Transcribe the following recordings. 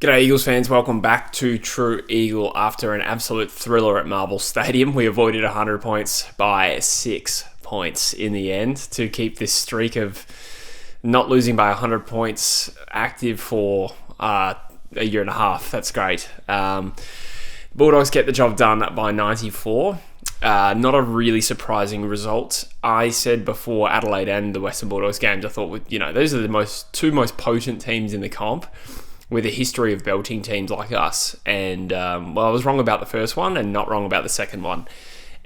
G'day Eagles fans, welcome back to True Eagle. After an absolute thriller at Marvel Stadium, we avoided 100 points by 6 points in the end to keep this streak of not losing by 100 points active for a year and a half. That's great. Bulldogs get the job done by 94. Not a really surprising result. I said before Adelaide and the Western Bulldogs games, I thought, those are the two most potent teams in the comp, with a history of belting teams like us. And, I was wrong about the first one and not wrong about the second one.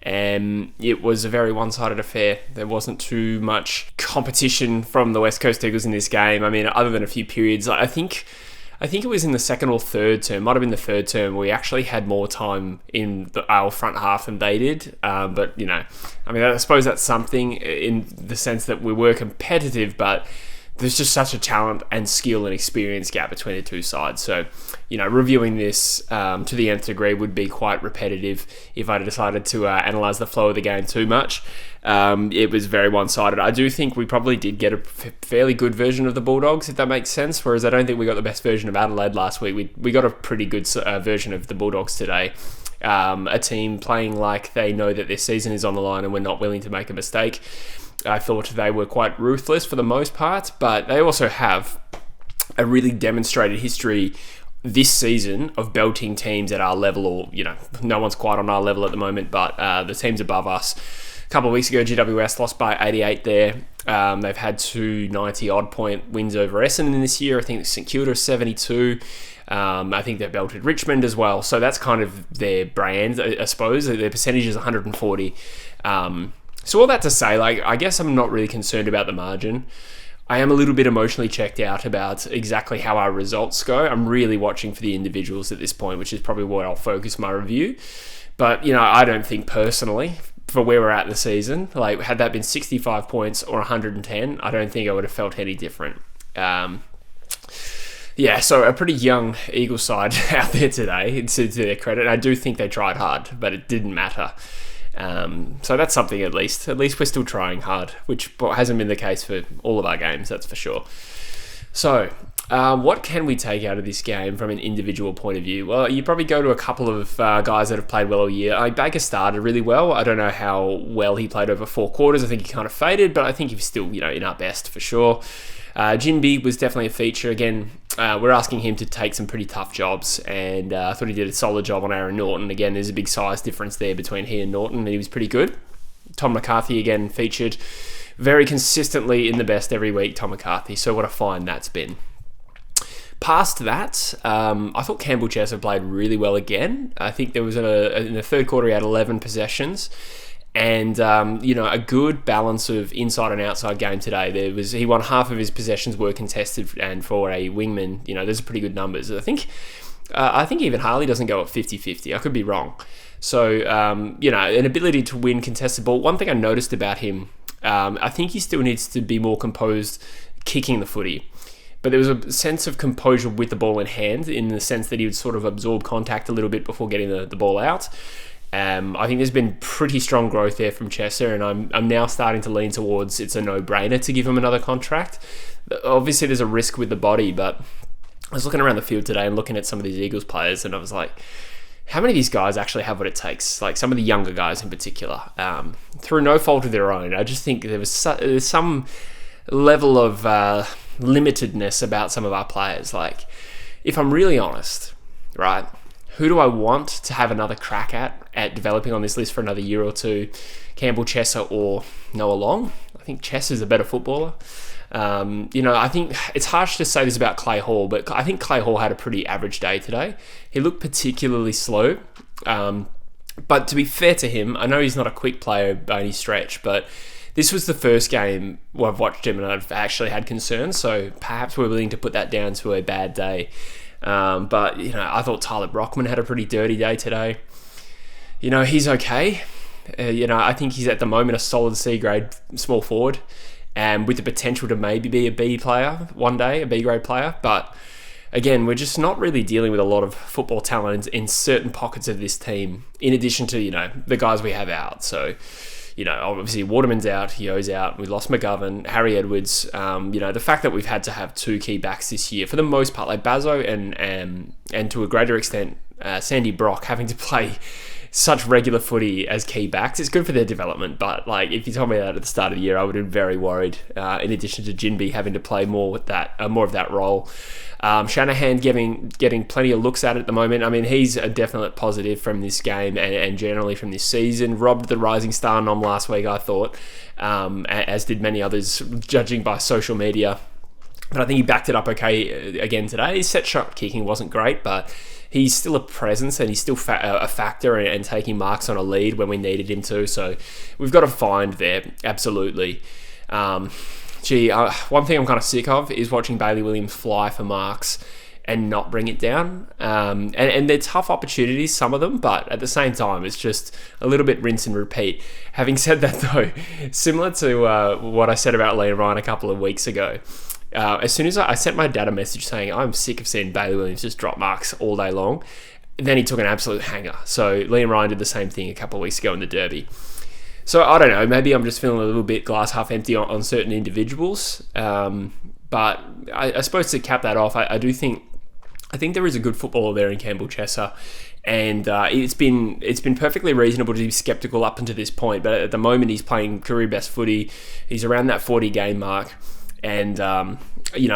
And it was a very one-sided affair. There wasn't too much competition from the West Coast Eagles in this game. I mean, other than a few periods, I think it was in the second or third term, might have been the third term, we actually had more time in our front half than they did. But, I suppose that's something in the sense that we were competitive, but there's just such a talent and skill and experience gap between the two sides. So, reviewing this to the nth degree would be quite repetitive if I decided to analyse the flow of the game too much. It was very one-sided. I do think we probably did get a fairly good version of the Bulldogs, if that makes sense, whereas I don't think we got the best version of Adelaide last week. We got a pretty good version of the Bulldogs today. A team playing like they know that their season is on the line and we're not willing to make a mistake. I thought they were quite ruthless for the most part, but they also have a really demonstrated history this season of belting teams at our level, or, no one's quite on our level at the moment, but the teams above us. A couple of weeks ago, GWS lost by 88 there. They've had two 90-odd point wins over Essendon this year. I think St Kilda 72. I think they've belted Richmond as well. So that's kind of their brand, I suppose. Their percentage is 140. So all that to say, I guess I'm not really concerned about the margin. I am a little bit emotionally checked out about exactly how our results go. I'm really watching for the individuals at this point, which is probably where I'll focus my review. But, I don't think personally, for where we're at in the season, had that been 65 points or 110, I don't think I would have felt any different. So a pretty young Eagles side out there today, to their credit. I do think they tried hard, but it didn't matter. So that's something at least. At least we're still trying hard, which hasn't been the case for all of our games, that's for sure. So, what can we take out of this game from an individual point of view? Well, you probably go to a couple of guys that have played well all year. Baker started really well. I don't know how well he played over 4 quarters. I think he kind of faded, but I think he was still, in our best for sure. Jinby was definitely a feature. Again, we're asking him to take some pretty tough jobs, and I thought he did a solid job on Aaron Norton. Again, there's a big size difference there between he and Norton, and he was pretty good. Tom McCarthy, again, featured very consistently in the best every week, Tom McCarthy, so what a find that's been. Past that, I thought Campbell Chesser played really well again. I think there was in the third quarter he had 11 possessions. And, a good balance of inside and outside game today. He won half of his possessions were contested, and for a wingman, there's pretty good numbers. I think even Harley doesn't go at 50-50. I could be wrong. So, an ability to win contested ball. One thing I noticed about him, I think he still needs to be more composed kicking the footy. But there was a sense of composure with the ball in hand, in the sense that he would sort of absorb contact a little bit before getting the ball out. I think there's been pretty strong growth there from Chesser, and I'm now starting to lean towards it's a no-brainer to give him another contract. Obviously, there's a risk with the body, but I was looking around the field today and looking at some of these Eagles players, and I was like, how many of these guys actually have what it takes? Like some of the younger guys in particular, through no fault of their own. I just think there's some level of limitedness about some of our players. Like, if I'm really honest, right? Who do I want to have another crack at developing on this list for another year or two? Campbell Chesser or Noah Long? I think Chesser's a better footballer. I think it's harsh to say this about Clay Hall, but I think Clay Hall had a pretty average day today. He looked particularly slow. But to be fair to him, I know he's not a quick player by any stretch, but this was the first game where I've watched him and I've actually had concerns, so perhaps we're willing to put that down to a bad day. But I thought Tyler Brockman had a pretty dirty day today. He's okay. I think he's at the moment a solid C-grade small forward, and with the potential to maybe be a B player one day, a B-grade player. But again, we're just not really dealing with a lot of football talent in certain pockets of this team, in addition to, the guys we have out. So, obviously Waterman's out, Yo's out, we lost McGovern, Harry Edwards. The fact that we've had to have two key backs this year, for the most part, like Bazzo and to a greater extent, Sandy Brock having to play such regular footy as key backs, it's good for their development. But like, if you told me that at the start of the year, I would have been very worried. In addition to Jinby having to play more of that role. Shanahan getting plenty of looks at it at the moment. I mean, he's a definite positive from this game and generally from this season. Robbed the Rising Star nom last week, I thought, as did many others, judging by social media. But I think he backed it up okay again today. His set shot kicking wasn't great, but he's still a presence and he's still a factor and taking marks on a lead when we needed him to. So we've got a find there, absolutely. One thing I'm kind of sick of is watching Bailey Williams fly for marks and not bring it down. And they're tough opportunities, some of them, but at the same time, it's just a little bit rinse and repeat. Having said that, though, similar to what I said about Liam Ryan a couple of weeks ago, as soon as I sent my dad a message saying I'm sick of seeing Bailey Williams just drop marks all day long, then he took an absolute hanger. So Liam Ryan did the same thing a couple of weeks ago in the Derby. So I don't know, maybe I'm just feeling a little bit glass half empty on certain individuals. But I suppose to cap that off, I think there is a good footballer there in Campbell Chesser, and it's been perfectly reasonable to be sceptical up until this point. But at the moment, he's playing career best footy. He's around that 40 game mark. And,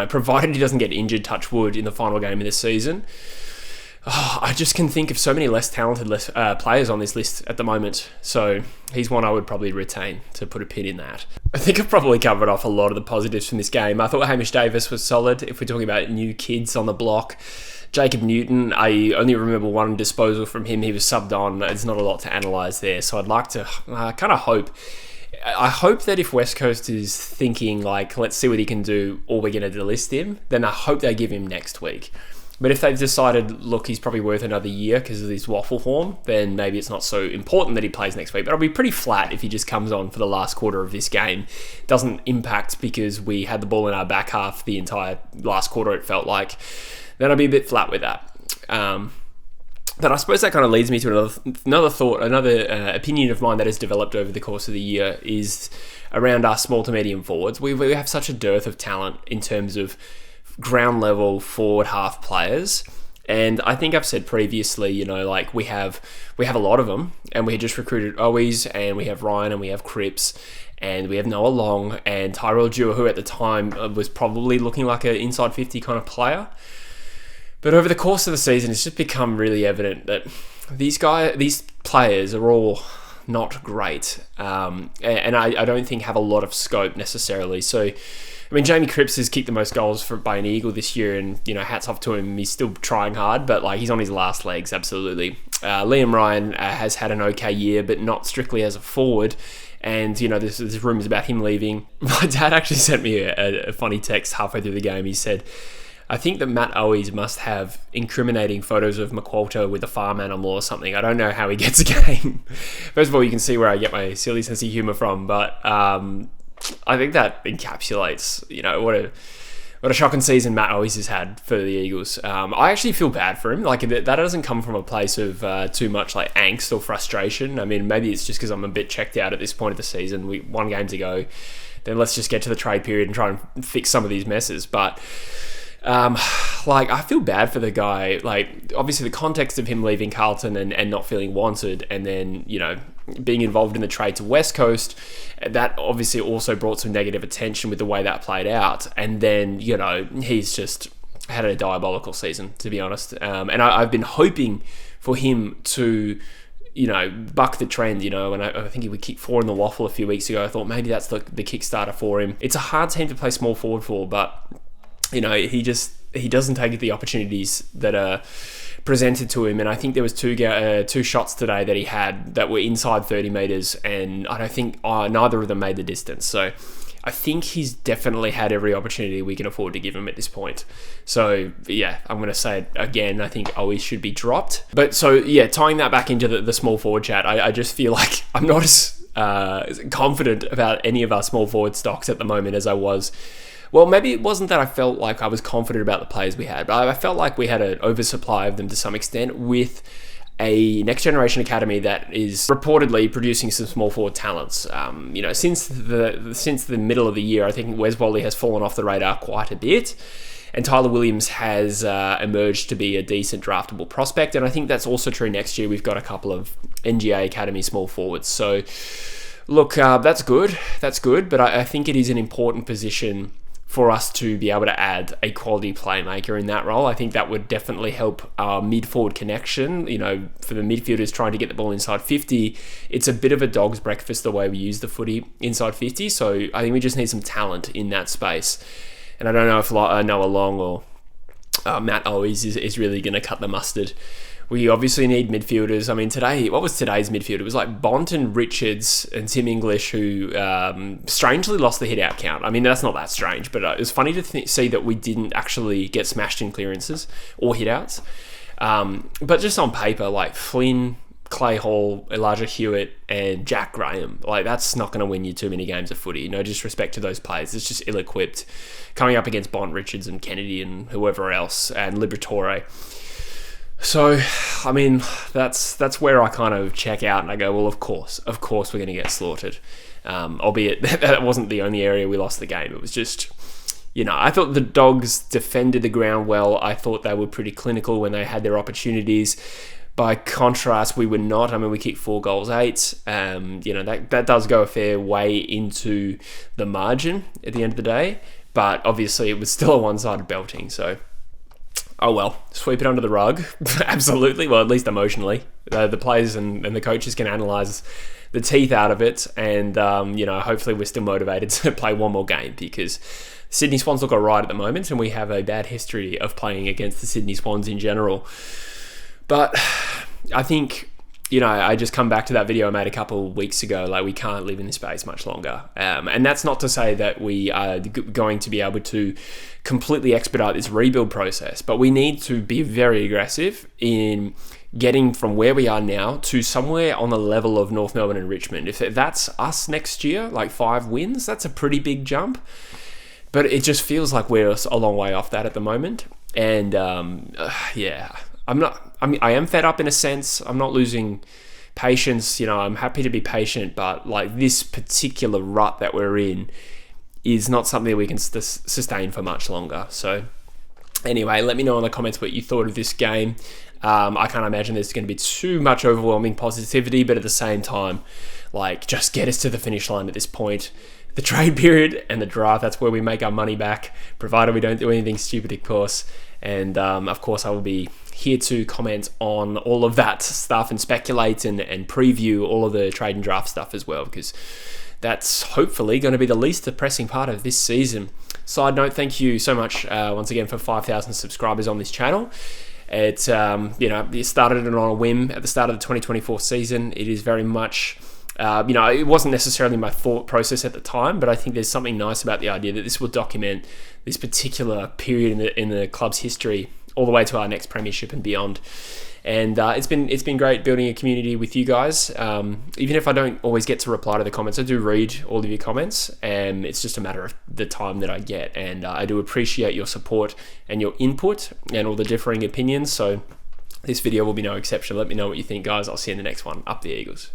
provided he doesn't get injured, touch wood, in the final game of the season, I just can think of so many less talented players on this list at the moment. So he's one I would probably retain, to put a pin in that. I think I've probably covered off a lot of the positives from this game. I thought Hamish Davis was solid. If we're talking about new kids on the block, Jacob Newton, I only remember one disposal from him. He was subbed on. There's not a lot to analyse there. So I'd like to kind of hope... I hope that if West Coast is thinking, like, let's see what he can do, or we're going to delist him, then I hope they give him next week. But if they've decided, look, he's probably worth another year because of this waffle form, then maybe it's not so important that he plays next week. But I'll be pretty flat if he just comes on for the last quarter of this game. Doesn't impact because we had the ball in our back half the entire last quarter, it felt like. Then I'll be a bit flat with that. But I suppose that kind of leads me to another thought, another opinion of mine that has developed over the course of the year is around our small to medium forwards. We have such a dearth of talent in terms of ground level forward half players. And I think I've said previously, we have a lot of them, and we just recruited Owies, and we have Ryan, and we have Cripps, and we have Noah Long, and Tyrell Dewar, who at the time was probably looking like an inside 50 kind of player. But over the course of the season, it's just become really evident that these players are all not great, and I don't think have a lot of scope necessarily. So, I mean, Jamie Cripps has kicked the most goals by an Eagle this year, and hats off to him. He's still trying hard, but he's on his last legs, absolutely. Liam Ryan has had an okay year, but not strictly as a forward. And there's rumours about him leaving. My dad actually sent me a funny text halfway through the game. He said, I think that Matt Owies must have incriminating photos of McQualter with a farm animal or something. I don't know how he gets a game. First of all, you can see where I get my silly sense of humour from, but I think that encapsulates, what a shocking season Matt Owies has had for the Eagles. I actually feel bad for him. That doesn't come from a place of too much angst or frustration. I mean, maybe it's just because I'm a bit checked out at this point of the season. 1 game to go. Then let's just get to the trade period and try and fix some of these messes. But I feel bad for the guy. Obviously the context of him leaving Carlton and not feeling wanted, and then, being involved in the trade to West Coast, that obviously also brought some negative attention with the way that played out. And then, he's just had a diabolical season, to be honest. And I've been hoping for him to, buck the trend, and I think he would kick 4 in the waffle a few weeks ago. I thought maybe that's the Kickstarter for him. It's a hard team to play small forward for, but he doesn't take the opportunities that are presented to him. And I think there was two shots today that he had that were inside 30 metres, and I don't think neither of them made the distance. So I think he's definitely had every opportunity we can afford to give him at this point. So yeah, I'm going to say it again. I think Owies should be dropped. But so yeah, tying that back into the small forward chat, I just feel like I'm not as confident about any of our small forward stocks at the moment as I was. Well, maybe it wasn't that I felt like I was confident about the players we had, but I felt like we had an oversupply of them to some extent with a next generation academy that is reportedly producing some small forward talents. Since the middle of the year, I think Wes Wally has fallen off the radar quite a bit, and Tyler Williams has emerged to be a decent draftable prospect. And I think that's also true next year. We've got a couple of NGA Academy small forwards. So, look, that's good. That's good. But I think it is an important position for us to be able to add a quality playmaker in that role. I think that would definitely help our mid-forward connection. For the midfielders trying to get the ball inside 50, it's a bit of a dog's breakfast the way we use the footy inside 50. So I think we just need some talent in that space. And I don't know if Noah Long or Matt Owies is really going to cut the mustard. We obviously need midfielders. I mean, what was today's midfield? It was like Bont and Richards and Tim English, who strangely lost the hit-out count. I mean, that's not that strange, but it was funny to see that we didn't actually get smashed in clearances or hit-outs. But just on paper, like Flynn, Clay Hall, Elijah Hewitt, and Jack Graham, like that's not going to win you too many games of footy. No disrespect to those players. It's just ill-equipped coming up against Bont, Richards, and Kennedy and whoever else, and Liberatore. So, I mean, that's where I kind of check out and I go, well, of course we're going to get slaughtered. Albeit that wasn't the only area we lost the game. It was just, I thought the Dogs defended the ground well. I thought they were pretty clinical when they had their opportunities. By contrast, we were not. I mean, we kicked 4 goals, 8. That does go a fair way into the margin at the end of the day. But obviously, it was still a one-sided belting, so... Oh well, sweep it under the rug. Absolutely. Well, at least emotionally. The players and the coaches can analyse the teeth out of it. And, hopefully we're still motivated to play one more game, because Sydney Swans look all right at the moment, and we have a bad history of playing against the Sydney Swans in general. But I think, I just come back to that video I made a couple of weeks ago. Like, we can't live in this space much longer. And that's not to say that we are going to be able to completely expedite this rebuild process, but we need to be very aggressive in getting from where we are now to somewhere on the level of North Melbourne and Richmond. If that's us next year, like 5 wins, that's a pretty big jump. But it just feels like we're a long way off that at the moment. And I am fed up in a sense. I'm not losing patience. I'm happy to be patient, but like this particular rut that we're in is not something we can sustain for much longer. So anyway, let me know in the comments what you thought of this game. I can't imagine there's going to be too much overwhelming positivity, but at the same time, like, just get us to the finish line at this point. The trade period and the draft, that's where we make our money back, provided we don't do anything stupid, of course. And of course, I will be here to comment on all of that stuff and speculate and preview all of the trade and draft stuff as well, because that's hopefully going to be the least depressing part of this season. Side note, thank you so much once again for 5,000 subscribers on this channel. It started it on a whim at the start of the 2024 season. It is very much, it wasn't necessarily my thought process at the time, but I think there's something nice about the idea that this will document this particular period in the club's history all the way to our next premiership and beyond. And it's been great building a community with you guys. Even if I don't always get to reply to the comments, I do read all of your comments, and it's just a matter of the time that I get. And I do appreciate your support and your input and all the differing opinions. So this video will be no exception. Let me know what you think, guys. I'll see you in the next one. Up the Eagles.